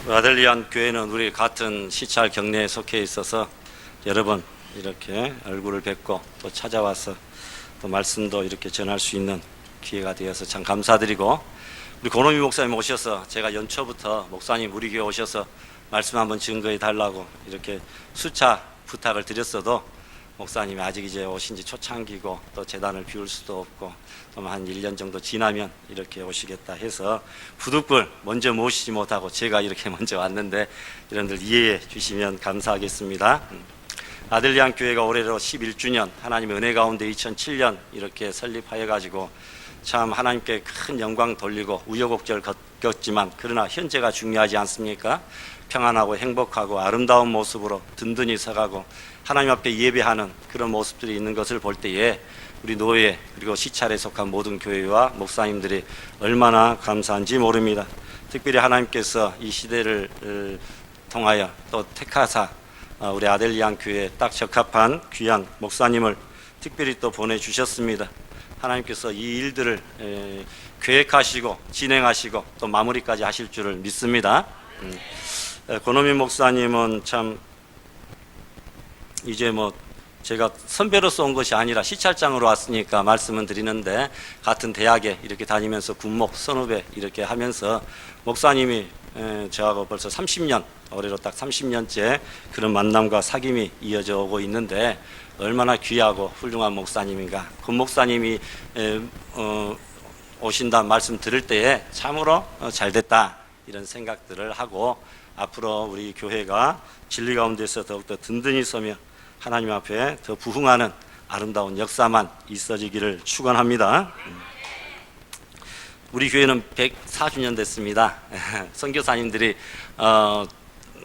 아델리안 교회는 우리 같은 시찰 경례에 속해 있어서 여러 번 이렇게 얼굴을 뵙고 또 찾아와서 또 말씀도 이렇게 전할 수 있는 기회가 되어서 참 감사드리고, 우리 고노미 목사님 오셔서 제가 연초부터 목사님 우리 교회 오셔서 말씀 한번 증거해 달라고 이렇게 수차 부탁을 드렸어도 목사님이 아직 이제 오신 지 초창기고 또 재단을 비울 수도 없고 또 한 1년 정도 지나면 이렇게 오시겠다 해서 부득불 먼저 모시지 못하고 제가 이렇게 먼저 왔는데 여러분들 이해해 주시면 감사하겠습니다. 아델리안 교회가 올해로 11주년, 하나님의 은혜 가운데 2007년 이렇게 설립하여 가지고 참 하나님께 큰 영광 돌리고 우여곡절 겪었지만 그러나 현재가 중요하지 않습니까? 평안하고 행복하고 아름다운 모습으로 든든히 서가고 하나님 앞에 예배하는 그런 모습들이 있는 것을 볼 때에 우리 노예 그리고 시찰에 속한 모든 교회와 목사님들이 얼마나 감사한지 모릅니다. 특별히 하나님께서 이 시대를 통하여 또 택하사 우리 아델리안 교회에 딱 적합한 귀한 목사님을 특별히 또 보내주셨습니다. 하나님께서 이 일들을 계획하시고 진행하시고 또 마무리까지 하실 줄을 믿습니다. 고노미 목사님은 참 이제 제가 선배로서 온 것이 아니라 시찰장으로 왔으니까 말씀은 드리는데, 같은 대학에 이렇게 다니면서 군목 선후배 이렇게 하면서 목사님이 저하고 벌써 30년, 올해로 딱 30년째 그런 만남과 사귐이 이어져 오고 있는데 얼마나 귀하고 훌륭한 목사님인가. 군 목사님이 오신다 말씀 들을 때에 참으로 잘됐다 이런 생각들을 하고, 앞으로 우리 교회가 진리 가운데서 더욱더 든든히 서며 하나님 앞에 더 부흥하는 아름다운 역사만 있어지기를 축원합니다. 우리 교회는 104주년 됐습니다. 선교사님들이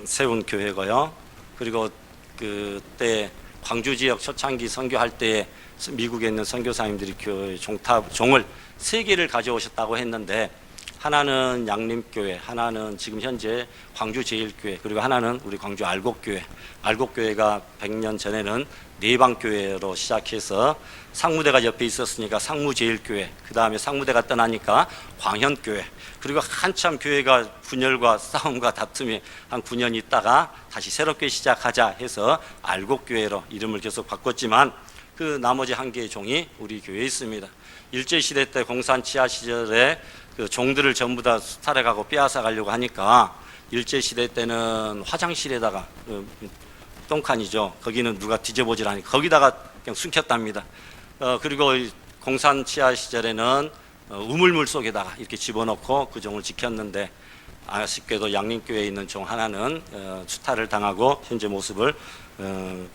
세운 교회고요. 그리고 그때 광주 지역 초창기 선교할 때에 미국에 있는 선교사님들이 교회 종을 3개를 가져오셨다고 했는데, 하나는 양림교회, 하나는 지금 현재 광주 제일교회, 그리고 하나는 우리 광주 알곡교회. 알곡교회가 100년 전에는 내방교회로 시작해서 상무대가 옆에 있었으니까 상무제일교회, 그 다음에 상무대가 떠나니까 광현교회, 그리고 한참 교회가 분열과 싸움과 다툼이 한 9년 있다가 다시 새롭게 시작하자 해서 알곡교회로 이름을 계속 바꿨지만 그 나머지 한 개의 종이 우리 교회에 있습니다. 일제시대 때 공산 치하 시절에 그 종들을 전부 다 수탈해가고 빼앗아 가려고 하니까 일제시대 때는 화장실에다가 똥칸이죠. 거기는 누가 뒤져보질 않으니까 거기다가 그냥 숨겼답니다. 그리고 공산 치하 시절에는 우물물 속에다가 이렇게 집어넣고 그 종을 지켰는데, 아쉽게도 양림교회에 있는 종 하나는 수탈을 당하고 현재 모습을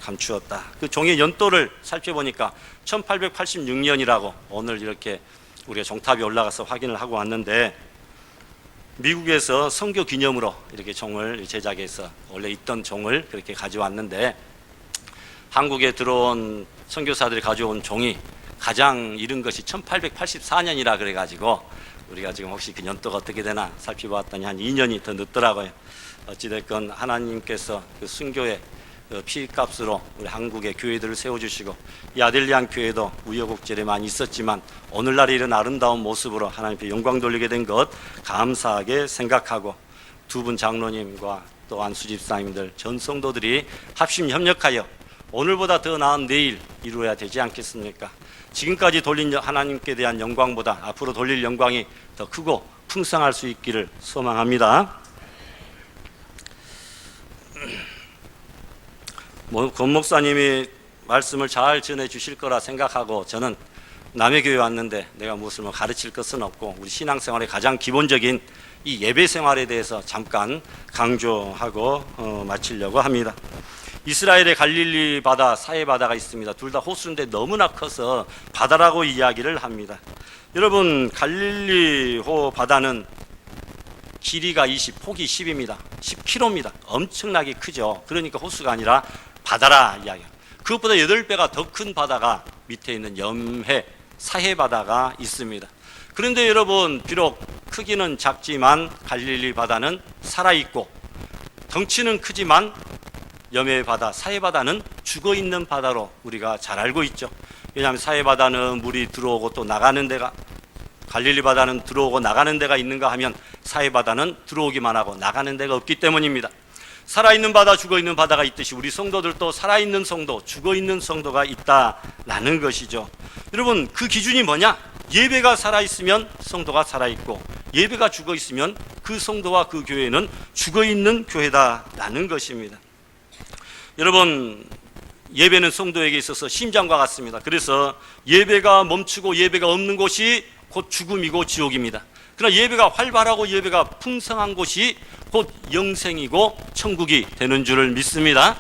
감추었다. 그 종의 연도를 살펴보니까 1886년이라고 오늘 이렇게 우리가 종탑에 올라가서 확인을 하고 왔는데, 미국에서 선교 기념으로 이렇게 종을 제작해서 원래 있던 종을 그렇게 가져왔는데, 한국에 들어온 선교사들이 가져온 종이 가장 이른 것이 1884년이라 그래가지고 우리가 지금 혹시 그 연도가 어떻게 되나 살펴봤더니 한 2년이 더 늦더라고요. 어찌됐건 하나님께서 그 순교의 피값으로 우리 한국의 교회들을 세워주시고, 이 아델리안 교회도 우여곡절이 많이 있었지만 오늘날 이런 아름다운 모습으로 하나님께 영광 돌리게 된 것 감사하게 생각하고, 두 분 장로님과 또 안수집사님들 전 성도들이 합심 협력하여 오늘보다 더 나은 내일 이루어야 되지 않겠습니까? 지금까지 돌린 하나님께 대한 영광보다 앞으로 돌릴 영광이 더 크고 풍성할 수 있기를 소망합니다. 권 목사님이 말씀을 잘 전해 주실 거라 생각하고, 저는 남의 교회 왔는데 내가 무엇을 가르칠 것은 없고 우리 신앙생활의 가장 기본적인 이 예배 생활에 대해서 잠깐 강조하고 마치려고 합니다. 이스라엘의 갈릴리 바다, 사해 바다가 있습니다. 둘 다 호수인데 너무나 커서 바다라고 이야기를 합니다. 여러분, 갈릴리호 바다는 길이가 20, 폭이 10입니다. 10km입니다. 엄청나게 크죠. 그러니까 호수가 아니라 바다라 이야기합니다. 그것보다 8배가 더 큰 바다가 밑에 있는 염해, 사해 바다가 있습니다. 그런데 여러분, 비록 크기는 작지만 갈릴리 바다는 살아있고, 덩치는 크지만 염해 바다, 사해 바다는 죽어있는 바다로 우리가 잘 알고 있죠. 왜냐하면 사해 바다는 물이 들어오고 또 나가는 데가 갈릴리 바다는 들어오고 나가는 데가 있는가 하면 사해 바다는 들어오기만 하고 나가는 데가 없기 때문입니다. 살아있는 바다, 죽어있는 바다가 있듯이 우리 성도들도 살아있는 성도, 죽어있는 성도가 있다라는 것이죠. 여러분, 그 기준이 뭐냐? 예배가 살아있으면 성도가 살아있고, 예배가 죽어있으면 그 성도와 그 교회는 죽어있는 교회다라는 것입니다. 여러분, 예배는 성도에게 있어서 심장과 같습니다. 그래서 예배가 멈추고 예배가 없는 곳이 곧 죽음이고 지옥입니다. 그러나 예배가 활발하고 예배가 풍성한 곳이 곧 영생이고 천국이 되는 줄을 믿습니다.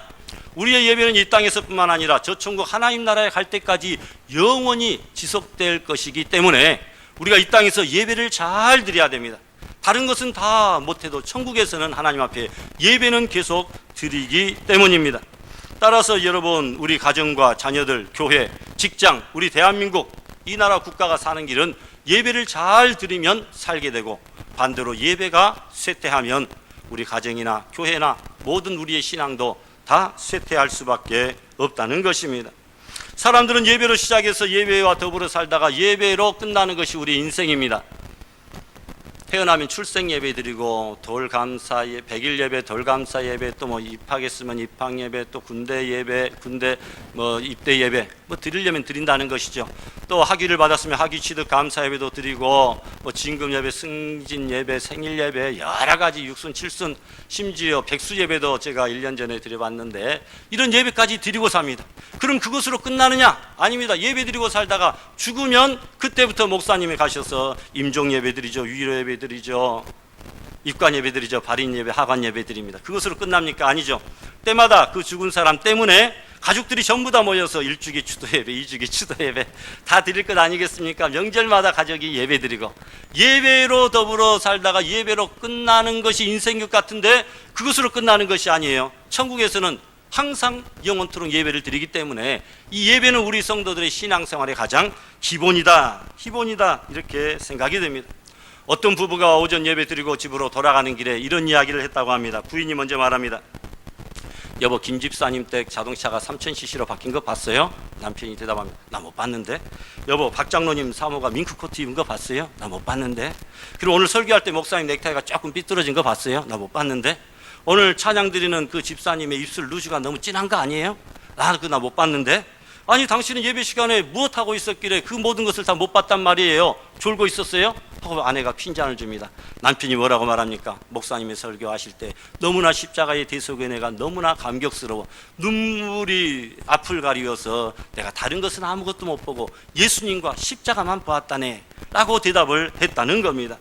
우리의 예배는 이 땅에서뿐만 아니라 저 천국 하나님 나라에 갈 때까지 영원히 지속될 것이기 때문에 우리가 이 땅에서 예배를 잘 드려야 됩니다. 다른 것은 다 못해도 천국에서는 하나님 앞에 예배는 계속 드리기 때문입니다. 따라서 여러분, 우리 가정과 자녀들, 교회, 직장, 우리 대한민국, 이 나라 국가가 사는 길은 예배를 잘 드리면 살게 되고, 반대로 예배가 쇠퇴하면 우리 가정이나 교회나 모든 우리의 신앙도 다 쇠퇴할 수밖에 없다는 것입니다. 사람들은 예배로 시작해서 예배와 더불어 살다가 예배로 끝나는 것이 우리 인생입니다. 태어나면 출생 예배 드리고, 돌감사 예배, 100일 예배, 돌감사 예배, 또 뭐 입학했으면 입학 예배, 또 군대 예배, 군대 입대 예배, 드리려면 드린다는 것이죠. 또 학위를 받았으면 학위 취득 감사 예배도 드리고, 진금 예배, 승진 예배, 생일 예배, 여러 가지 육순, 칠순, 심지어 백수 예배도 제가 1년 전에 드려봤는데, 이런 예배까지 드리고 삽니다. 그럼 그것으로 끝나느냐? 아닙니다. 예배 드리고 살다가 죽으면 그때부터 목사님이 가셔서 임종 예배 드리죠, 위로 예배 드리죠, 입관 예배 드리죠, 발인 예배, 하관 예배 드립니다. 그것으로 끝납니까? 아니죠. 때마다 그 죽은 사람 때문에 가족들이 전부 다 모여서 1주기 추도 예배, 2주기 추도 예배 다 드릴 것 아니겠습니까? 명절마다 가족이 예배 드리고, 예배로 더불어 살다가 예배로 끝나는 것이 인생극 같은데 그것으로 끝나는 것이 아니에요. 천국에서는 항상 영원토록 예배를 드리기 때문에 이 예배는 우리 성도들의 신앙생활의 가장 기본이다 이렇게 생각이 됩니다. 어떤 부부가 오전 예배 드리고 집으로 돌아가는 길에 이런 이야기를 했다고 합니다. 부인이 먼저 말합니다. 여보, 김 집사님 댁 자동차가 3000cc로 바뀐 거 봤어요? 남편이 대답합니다. 나 못 봤는데. 여보, 박 장로님 사모가 밍크코트 입은 거 봤어요? 나 못 봤는데. 그리고 오늘 설교할 때 목사님 넥타이가 조금 삐뚤어진 거 봤어요? 나 못 봤는데. 오늘 찬양 드리는 그 집사님의 입술 루즈가 너무 진한 거 아니에요? 나 못 봤는데. 아니, 당신은 예배 시간에 무엇하고 있었길래 그 모든 것을 다 못 봤단 말이에요? 졸고 있었어요? 하고 아내가 핀잔을 줍니다. 남편이 뭐라고 말합니까? 목사님의 설교하실 때 너무나 십자가의 대속의 은혜가 너무나 감격스러워 눈물이 앞을 가리워서 내가 다른 것은 아무것도 못 보고 예수님과 십자가만 보았다네 라고 대답을 했다는 겁니다.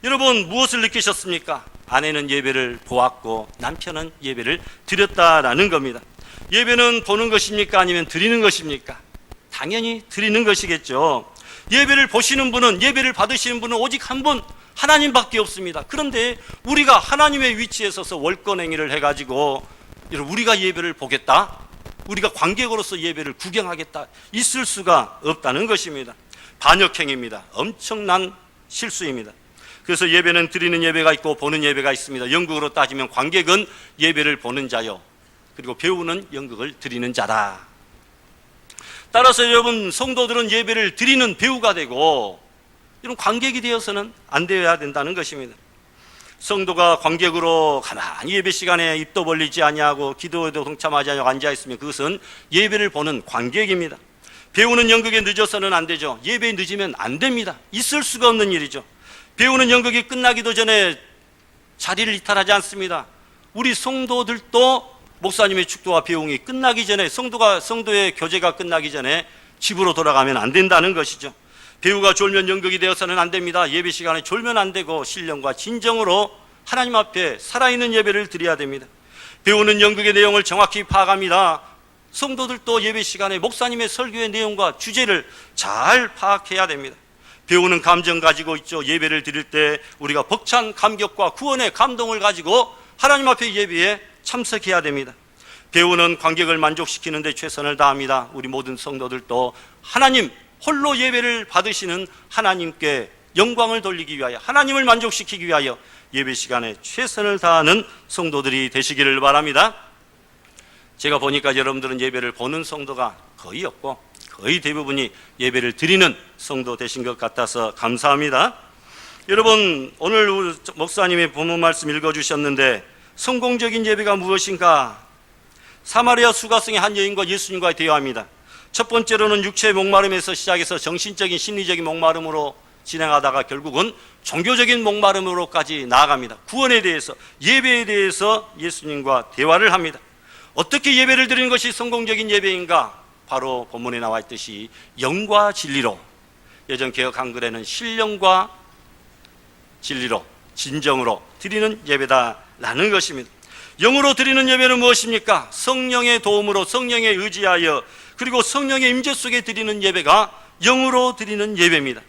여러분, 무엇을 느끼셨습니까? 아내는 예배를 보았고 남편은 예배를 드렸다라는 겁니다. 예배는 보는 것입니까? 아니면 드리는 것입니까? 당연히 드리는 것이겠죠. 예배를 보시는 분은, 예배를 받으시는 분은 오직 한 분, 하나님밖에 없습니다. 그런데 우리가 하나님의 위치에 서서 월권행위를 해가지고 우리가 예배를 보겠다, 우리가 관객으로서 예배를 구경하겠다, 있을 수가 없다는 것입니다. 반역행위입니다. 엄청난 실수입니다. 그래서 예배는 드리는 예배가 있고 보는 예배가 있습니다. 영국으로 따지면 관객은 예배를 보는 자요, 그리고 배우는 연극을 드리는 자다. 따라서 여러분, 성도들은 예배를 드리는 배우가 되고 이런 관객이 되어서는 안 되어야 된다는 것입니다. 성도가 관객으로 가만히 예배 시간에 입도 벌리지 아니하고 기도에도 동참하지 아니하고 앉아있으면 그것은 예배를 보는 관객입니다. 배우는 연극에 늦어서는 안 되죠. 예배에 늦으면 안 됩니다. 있을 수가 없는 일이죠. 배우는 연극이 끝나기도 전에 자리를 이탈하지 않습니다. 우리 성도들도 목사님의 축도와 배웅이 끝나기 전에, 성도의 교제가 끝나기 전에 집으로 돌아가면 안 된다는 것이죠. 배우가 졸면 연극이 되어서는 안 됩니다. 예배 시간에 졸면 안 되고 신령과 진정으로 하나님 앞에 살아있는 예배를 드려야 됩니다. 배우는 연극의 내용을 정확히 파악합니다. 성도들도 예배 시간에 목사님의 설교의 내용과 주제를 잘 파악해야 됩니다. 배우는 감정 가지고 있죠. 예배를 드릴 때 우리가 벅찬 감격과 구원의 감동을 가지고 하나님 앞에 예배에 참석해야 됩니다. 배우는 관객을 만족시키는 데 최선을 다합니다. 우리 모든 성도들도 하나님 홀로 예배를 받으시는 하나님께 영광을 돌리기 위하여, 하나님을 만족시키기 위하여 예배 시간에 최선을 다하는 성도들이 되시기를 바랍니다. 제가 보니까 여러분들은 예배를 보는 성도가 거의 없고 거의 대부분이 예배를 드리는 성도 되신 것 같아서 감사합니다. 여러분, 오늘 목사님이 본문 말씀 읽어주셨는데 성공적인 예배가 무엇인가? 사마리아 수가성의 한 여인과 예수님과의 대화입니다. 첫 번째로는 육체의 목마름에서 시작해서 정신적인 심리적인 목마름으로 진행하다가 결국은 종교적인 목마름으로까지 나아갑니다. 구원에 대해서, 예배에 대해서 예수님과 대화를 합니다. 어떻게 예배를 드리는 것이 성공적인 예배인가? 바로 본문에 나와 있듯이 영과 진리로, 예전 개역 한글에는 신령과 진리로, 진정으로 드리는 예배다라는 것입니다. 영으로 드리는 예배는 무엇입니까? 성령의 도움으로, 성령에 의지하여, 그리고 성령의 임재 속에 드리는 예배가 영으로 드리는 예배입니다.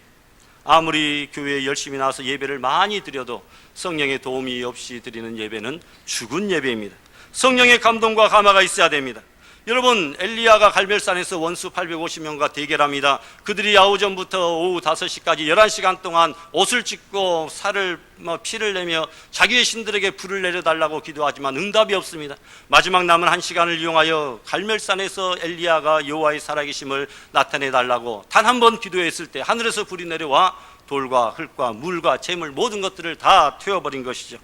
아무리 교회에 열심히 나와서 예배를 많이 드려도 성령의 도움이 없이 드리는 예배는 죽은 예배입니다. 성령의 감동과 감화가 있어야 됩니다. 여러분, 엘리야가 갈멜산에서 원수 850명과 대결합니다. 그들이 야오전부터 오후 5시까지 11시간 동안 옷을 찢고 살을 피를 내며 자기의 신들에게 불을 내려달라고 기도하지만 응답이 없습니다. 마지막 남은 1시간을 이용하여 갈멜산에서 엘리야가 여호와의 살아계심을 나타내달라고 단 한 번 기도했을 때 하늘에서 불이 내려와 돌과 흙과 물과 재물 모든 것들을 다 태워버린 것이죠.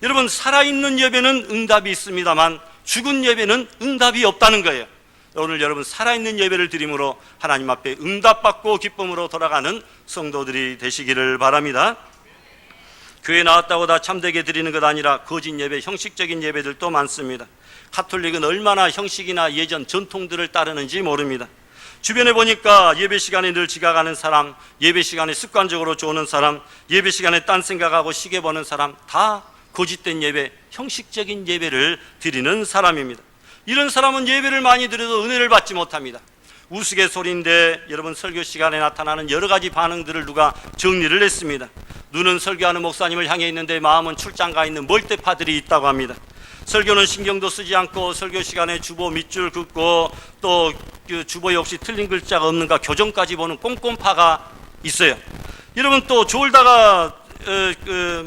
여러분, 살아있는 예배는 응답이 있습니다만 죽은 예배는 응답이 없다는 거예요. 오늘 여러분, 살아있는 예배를 드림으로 하나님 앞에 응답받고 기쁨으로 돌아가는 성도들이 되시기를 바랍니다. 교회 나왔다고 다 참되게 드리는 것 아니라 거짓 예배, 형식적인 예배들도 많습니다. 가톨릭은 얼마나 형식이나 예전 전통들을 따르는지 모릅니다. 주변에 보니까 예배 시간에 늘 지각하는 사람, 예배 시간에 습관적으로 조는 사람, 예배 시간에 딴 생각하고 시계 보는 사람, 다 거짓된 예배, 형식적인 예배를 드리는 사람입니다. 이런 사람은 예배를 많이 드려도 은혜를 받지 못합니다. 우스갯소리인데 여러분, 설교 시간에 나타나는 여러 가지 반응들을 누가 정리를 했습니다. 눈은 설교하는 목사님을 향해 있는데 마음은 출장 가 있는 멀대파들이 있다고 합니다. 설교는 신경도 쓰지 않고 설교 시간에 주보 밑줄 긋고 또 그 주보에 혹시 틀린 글자가 없는가 교정까지 보는 꼼꼼파가 있어요. 여러분, 또 졸다가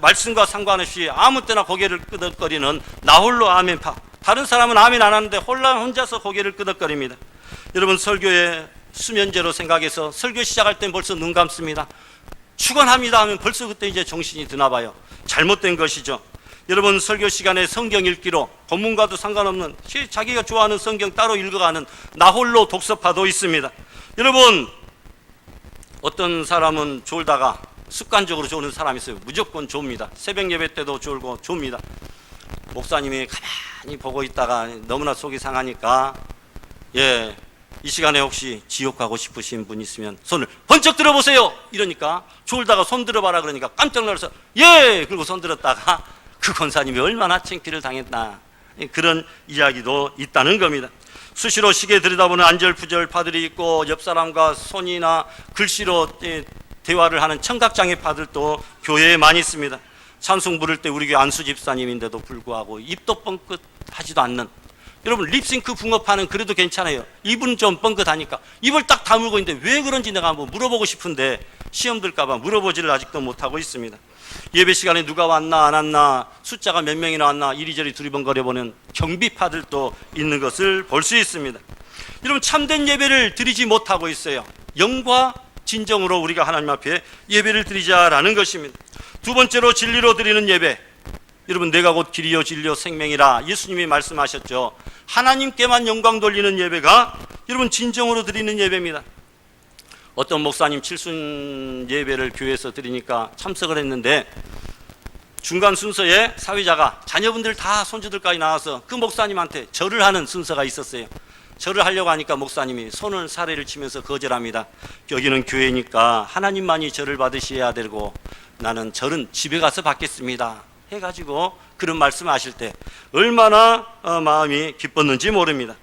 말씀과 상관없이 아무 때나 고개를 끄덕거리는 나홀로 아멘파, 다른 사람은 아멘 안 하는데 혼자서 고개를 끄덕거립니다. 여러분, 설교에 수면제로 생각해서 설교 시작할 땐 벌써 눈 감습니다. 축원합니다 하면 벌써 그때 이제 정신이 드나 봐요. 잘못된 것이죠. 여러분, 설교 시간에 성경 읽기로 본문과도 상관없는 자기가 좋아하는 성경 따로 읽어가는 나홀로 독서파도 있습니다. 여러분, 어떤 사람은 졸다가 습관적으로 조는 사람이 있어요. 무조건 좁니다. 새벽 예배 때도 졸고 좁니다. 목사님이 가만히 보고 있다가 너무나 속이 상하니까 이 시간에 혹시 지옥 가고 싶으신 분 있으면 손을 번쩍 들어보세요 이러니까, 졸다가 손 들어봐라 그러니까 깜짝 놀라서 그리고 손 들었다가 그 권사님이 얼마나 창피를 당했나, 그런 이야기도 있다는 겁니다. 수시로 시계 들여다보는 안절부절파들이 있고 옆 사람과 손이나 글씨로 대화를 하는 청각장애파들도 교회에 많이 있습니다. 찬송 부를 때 우리 교회 안수 집사님인데도 불구하고 입도 뻥끗하지도 않는, 여러분, 립싱크 붕어파는 그래도 괜찮아요. 입은 좀 뻥끗하니까 입을 딱 다물고 있는데 왜 그런지 내가 한번 물어보고 싶은데 시험 들까봐 물어보지를 아직도 못하고 있습니다. 예배 시간에 누가 왔나 안 왔나, 숫자가 몇 명이나 왔나 이리저리 두리번거려보는 경비파들도 있는 것을 볼 수 있습니다. 여러분, 참된 예배를 드리지 못하고 있어요. 영과 진정으로 우리가 하나님 앞에 예배를 드리자라는 것입니다. 두 번째로 진리로 드리는 예배. 여러분, 내가 곧 길이요 진리요 생명이라 예수님이 말씀하셨죠. 하나님께만 영광 돌리는 예배가 여러분 진정으로 드리는 예배입니다. 어떤 목사님 칠순 예배를 교회에서 드리니까 참석을 했는데 중간 순서에 사회자가 자녀분들 다 손주들까지 나와서 그 목사님한테 절을 하는 순서가 있었어요. 절을 하려고 하니까 목사님이 손을 사례를 치면서 거절합니다. 여기는 교회니까 하나님만이 절을 받으셔야 되고 나는 절은 집에 가서 받겠습니다 해가지고 그런 말씀하실 때 얼마나 마음이 기뻤는지 모릅니다.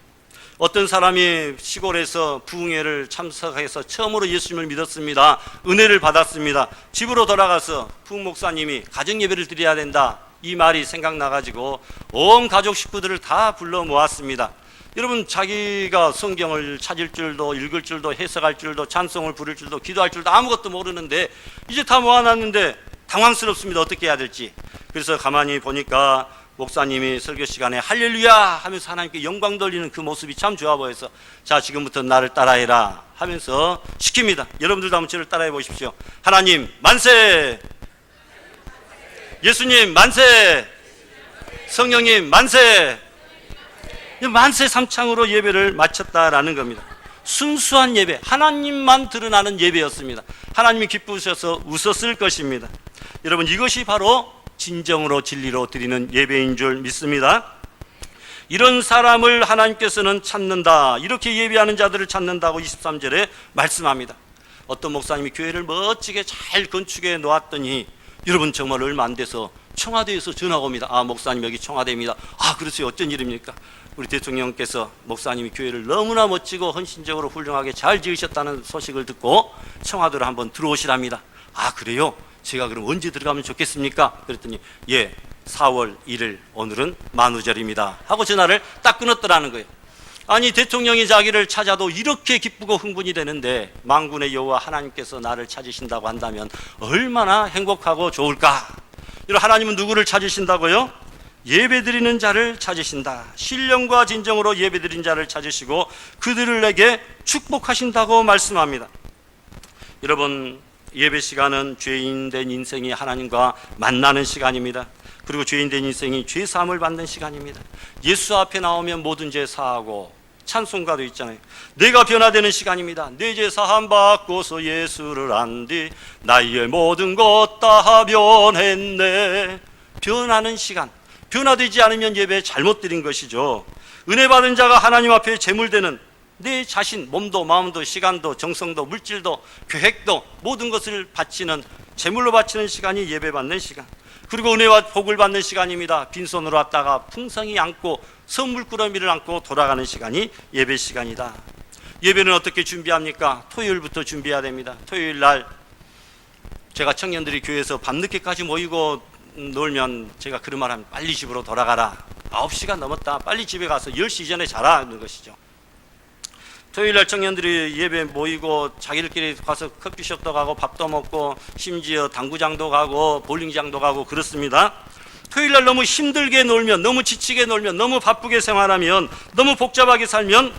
어떤 사람이 시골에서 부흥회를 참석해서 처음으로 예수님을 믿었습니다. 은혜를 받았습니다. 집으로 돌아가서 부흥목사님이 가정예배를 드려야 된다, 이 말이 생각나가지고 온 가족 식구들을 다 불러 모았습니다. 여러분, 자기가 성경을 찾을 줄도 읽을 줄도 해석할 줄도 찬송을 부를 줄도 기도할 줄도 아무것도 모르는데 이제 다 모아놨는데 당황스럽습니다. 어떻게 해야 될지. 그래서 가만히 보니까 목사님이 설교 시간에 할렐루야 하면서 하나님께 영광 돌리는 그 모습이 참 좋아 보여서 자, 지금부터 나를 따라해라 하면서 시킵니다. 여러분들도 한번 저를 따라해 보십시오. 하나님 만세, 예수님 만세, 성령님 만세. 만세 삼창으로 예배를 마쳤다라는 겁니다. 순수한 예배, 하나님만 드러나는 예배였습니다. 하나님이 기쁘셔서 웃었을 것입니다. 여러분, 이것이 바로 진정으로 진리로 드리는 예배인 줄 믿습니다. 이런 사람을 하나님께서는 찾는다, 이렇게 예배하는 자들을 찾는다고 23절에 말씀합니다. 어떤 목사님이 교회를 멋지게 잘 건축해 놓았더니 여러분, 정말 얼마 안 돼서 청와대에서 전화가 옵니다. 아, 목사님 여기 청와대입니다. 아, 그렇죠. 어쩐 일입니까? 우리 대통령께서 목사님이 교회를 너무나 멋지고 헌신적으로 훌륭하게 잘 지으셨다는 소식을 듣고 청와대로 한번 들어오시랍니다. 아, 그래요? 제가 그럼 언제 들어가면 좋겠습니까? 그랬더니 예, 4월 1일 오늘은 만우절입니다 하고 전화를 딱 끊었더라는 거예요. 아니, 대통령이 자기를 찾아도 이렇게 기쁘고 흥분이 되는데 만군의 여호와 하나님께서 나를 찾으신다고 한다면 얼마나 행복하고 좋을까? 이런 하나님은 누구를 찾으신다고요? 예배드리는 자를 찾으신다. 신령과 진정으로 예배드린 자를 찾으시고 그들을 내게 축복하신다고 말씀합니다. 여러분, 예배 시간은 죄인 된 인생이 하나님과 만나는 시간입니다. 그리고 죄인 된 인생이 죄 사함을 받는 시간입니다. 예수 앞에 나오면 모든 죄 사하고 찬송가도 있잖아요. 내가 변화되는 시간입니다. 내 죄 사함 받고서 예수를 안디 나의 모든 것 다 변했네. 변하는 시간. 변화되지 않으면 예배 잘못 드린 것이죠. 은혜 받은 자가 하나님 앞에 제물되는 내 자신, 몸도 마음도 시간도 정성도 물질도 계획도 모든 것을 바치는, 제물로 바치는 시간이 예배 받는 시간. 그리고 은혜와 복을 받는 시간입니다. 빈손으로 왔다가 풍성히 안고 선물꾸러미를 안고 돌아가는 시간이 예배 시간이다. 예배는 어떻게 준비합니까? 토요일부터 준비해야 됩니다. 토요일 날 제가 청년들이 교회에서 밤늦게까지 모이고 놀면 제가 그런 말 하면 빨리 집으로 돌아가라. 9시가 넘었다. 빨리 집에 가서 10시 전에 자라는 것이죠. 토요일날 청년들이 예배 모이고 자기들끼리 가서 커피숍도 가고 밥도 먹고 심지어 당구장도 가고 볼링장도 가고 그렇습니다. 토요일날 너무 힘들게 놀면, 너무 지치게 놀면, 너무 바쁘게 생활하면, 너무 복잡하게 살면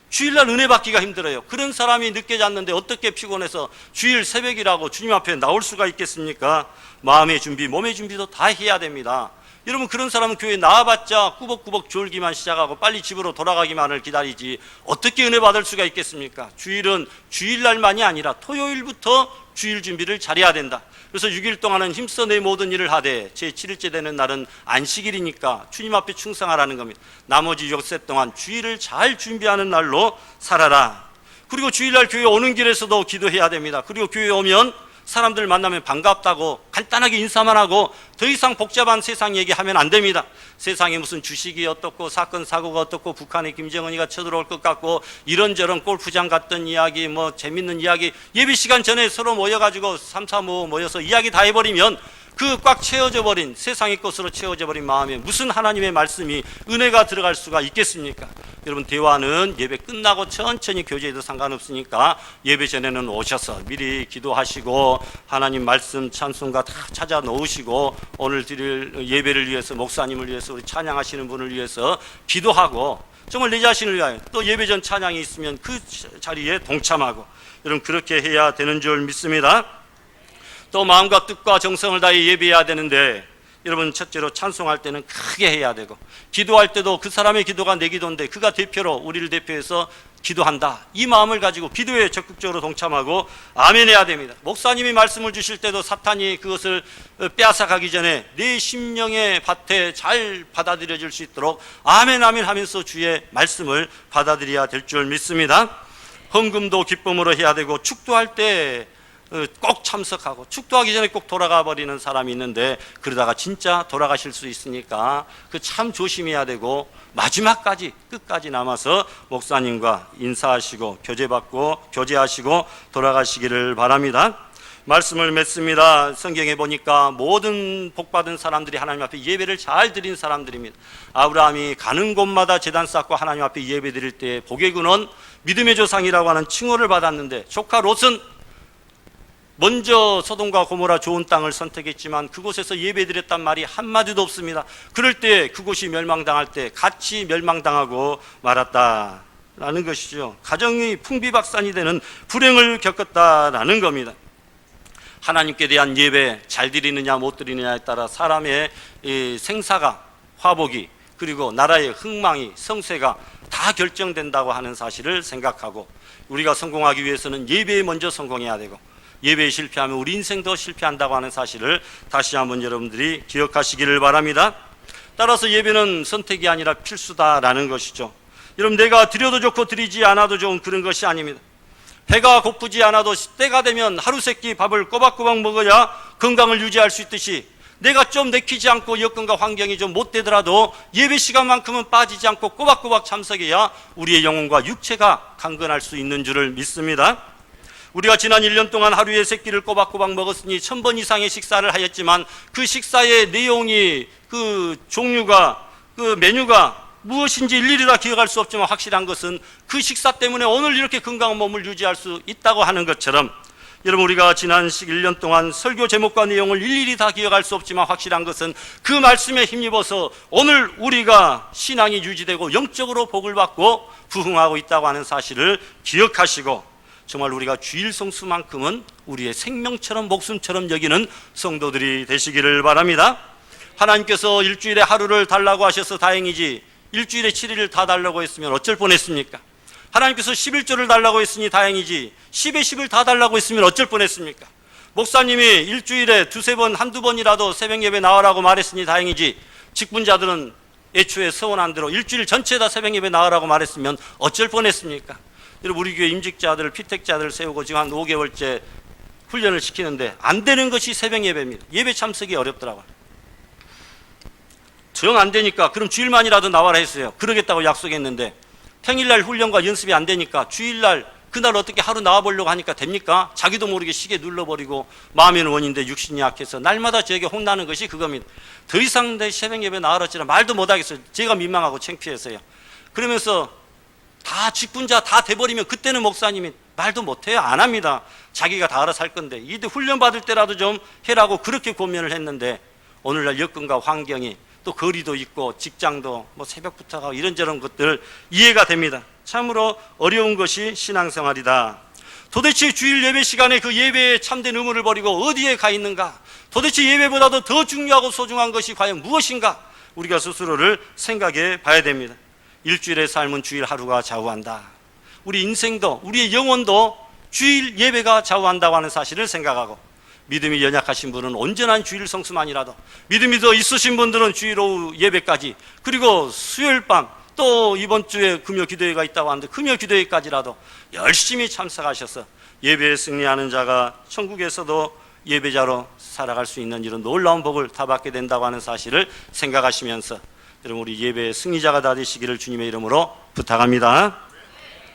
주일날 은혜 받기가 힘들어요. 그런 사람이 늦게 잤는데 어떻게 피곤해서 주일 새벽이라고 주님 앞에 나올 수가 있겠습니까? 마음의 준비, 몸의 준비도 다 해야 됩니다. 여러분, 그런 사람은 교회에 나와봤자 꾸벅꾸벅 졸기만 시작하고 빨리 집으로 돌아가기만을 기다리지 어떻게 은혜 받을 수가 있겠습니까? 주일은 주일날만이 아니라 토요일부터 주일 준비를 잘해야 된다. 그래서 6일 동안은 힘써 내 모든 일을 하되 제 7일째 되는 날은 안식일이니까 주님 앞에 충성하라는 겁니다. 나머지 6세 동안 주일을 잘 준비하는 날로 살아라. 그리고 주일날 교회 오는 길에서도 기도해야 됩니다. 그리고 교회에 오면 사람들 만나면 반갑다고 간단하게 인사만 하고 더 이상 복잡한 세상 얘기하면 안 됩니다. 세상에 무슨 주식이 어떻고 사건 사고가 어떻고 북한에 김정은이가 쳐들어올 것 같고 이런저런 골프장 갔던 이야기, 뭐 재밌는 이야기, 예배 시간 전에 서로 모여가지고 3, 4, 5 모여서 이야기 다 해버리면 그 꽉 채워져 버린, 세상의 것으로 채워져 버린 마음에 무슨 하나님의 말씀이, 은혜가 들어갈 수가 있겠습니까? 여러분, 대화는 예배 끝나고 천천히 교제해도 상관없으니까 예배 전에는 오셔서 미리 기도하시고 하나님 말씀 찬송가 다 찾아 놓으시고 오늘 드릴 예배를 위해서, 목사님을 위해서, 우리 찬양하시는 분을 위해서 기도하고 정말 내 자신을 위하여 또 예배 전 찬양이 있으면 그 자리에 동참하고, 여러분 그렇게 해야 되는 줄 믿습니다. 또 마음과 뜻과 정성을 다해 예배해야 되는데, 여러분 첫째로 찬송할 때는 크게 해야 되고, 기도할 때도 그 사람의 기도가 내 기도인데 그가 대표로, 우리를 대표해서 기도한다, 이 마음을 가지고 기도에 적극적으로 동참하고 아멘 해야 됩니다. 목사님이 말씀을 주실 때도 사탄이 그것을 빼앗아가기 전에 내 심령의 밭에 잘 받아들여질 수 있도록 아멘 아멘 하면서 주의 말씀을 받아들여야 될 줄 믿습니다. 헌금도 기쁨으로 해야 되고, 축도할 때 꼭 참석하고, 축도하기 전에 꼭 돌아가 버리는 사람이 있는데 그러다가 진짜 돌아가실 수 있으니까 그 참 조심해야 되고, 마지막까지 끝까지 남아서 목사님과 인사하시고 교제하시고 돌아가시기를 바랍니다. 말씀을 맺습니다. 성경에 보니까 모든 복받은 사람들이 하나님 앞에 예배를 잘 드린 사람들입니다. 아브라함이 가는 곳마다 제단 쌓고 하나님 앞에 예배 드릴 때 복의 근원, 믿음의 조상이라고 하는 칭호를 받았는데, 조카 롯은 먼저 소돔과 고모라 좋은 땅을 선택했지만 그곳에서 예배드렸단 말이 한마디도 없습니다. 그럴 때 그곳이 멸망당할 때 같이 멸망당하고 말았다라는 것이죠. 가정이 풍비박산이 되는 불행을 겪었다라는 겁니다. 하나님께 대한 예배 잘 드리느냐 못 드리느냐에 따라 사람의 생사가, 화복이, 그리고 나라의 흥망이, 성쇠가 다 결정된다고 하는 사실을 생각하고, 우리가 성공하기 위해서는 예배에 먼저 성공해야 되고, 예배에 실패하면 우리 인생도 실패한다고 하는 사실을 다시 한번 여러분들이 기억하시기를 바랍니다. 따라서 예배는 선택이 아니라 필수다라는 것이죠. 여러분, 내가 드려도 좋고 드리지 않아도 좋은 그런 것이 아닙니다. 배가 고프지 않아도 때가 되면 하루 세끼 밥을 꼬박꼬박 먹어야 건강을 유지할 수 있듯이, 내가 좀 내키지 않고 여건과 환경이 좀 못되더라도 예배 시간만큼은 빠지지 않고 꼬박꼬박 참석해야 우리의 영혼과 육체가 강건할 수 있는 줄을 믿습니다. 우리가 지난 1년 동안 하루에 3끼를 꼬박꼬박 먹었으니 1000번 이상의 식사를 하였지만 그 식사의 내용이, 그 종류가, 그 메뉴가 무엇인지 일일이 다 기억할 수 없지만 확실한 것은 그 식사 때문에 오늘 이렇게 건강한 몸을 유지할 수 있다고 하는 것처럼, 여러분, 우리가 지난 1년 동안 설교 제목과 내용을 일일이 다 기억할 수 없지만 확실한 것은 그 말씀에 힘입어서 오늘 우리가 신앙이 유지되고 영적으로 복을 받고 부흥하고 있다고 하는 사실을 기억하시고, 정말 우리가 주일 성수만큼은 우리의 생명처럼 목숨처럼 여기는 성도들이 되시기를 바랍니다. 하나님께서 일주일에 하루를 달라고 하셔서 다행이지, 일주일에 7일을 다 달라고 했으면 어쩔 뻔했습니까? 하나님께서 11조를 달라고 했으니 다행이지 10에 10을 다 달라고 했으면 어쩔 뻔했습니까? 목사님이 일주일에 두세 번, 한두 번이라도 새벽 예배 나와라고 말했으니 다행이지, 직분자들은 애초에 서원한 대로 일주일 전체 다 새벽 예배 나와라고 말했으면 어쩔 뻔했습니까? 여러분, 우리 교회 임직자들, 피택자들 세우고 지금 한 5개월째 훈련을 시키는데 안 되는 것이 새벽 예배입니다. 예배 참석이 어렵더라고요. 정 안 되니까 그럼 주일만이라도 나와라 했어요. 그러겠다고 약속했는데 평일날 훈련과 연습이 안 되니까 주일날 그날 어떻게 하루 나와보려고 하니까 됩니까? 자기도 모르게 시계 눌러버리고 마음에는 원인데 육신이 약해서 날마다 저에게 혼나는 것이 그겁니다. 더 이상 내 새벽 예배 나와라지라 말도 못하겠어요. 제가 민망하고 창피해서요. 그러면서 다 직분자 다 돼버리면 그때는 목사님이 말도 못해요. 안 합니다. 자기가 다 알아서 할 건데 이때 훈련 받을 때라도 좀 해라고 그렇게 고민을 했는데, 오늘날 여건과 환경이 또 거리도 있고 직장도 뭐 새벽부터 가고 이런저런 것들 이해가 됩니다. 참으로 어려운 것이 신앙생활이다. 도대체 주일 예배 시간에 그 예배에 참된 의무를 버리고 어디에 가 있는가? 도대체 예배보다도 더 중요하고 소중한 것이 과연 무엇인가? 우리가 스스로를 생각해 봐야 됩니다. 일주일의 삶은 주일 하루가 좌우한다. 우리 인생도, 우리의 영혼도 주일 예배가 좌우한다고 하는 사실을 생각하고, 믿음이 연약하신 분은 온전한 주일 성수만이라도, 믿음이 더 있으신 분들은 주일 오후 예배까지, 그리고 수요일 밤, 또 이번 주에 금요 기도회가 있다고 하는데 금요 기도회까지라도 열심히 참석하셔서 예배에 승리하는 자가 천국에서도 예배자로 살아갈 수 있는 이런 놀라운 복을 다 받게 된다고 하는 사실을 생각하시면서, 여러분, 우리 예배의 승리자가 다 되시기를 주님의 이름으로 부탁합니다.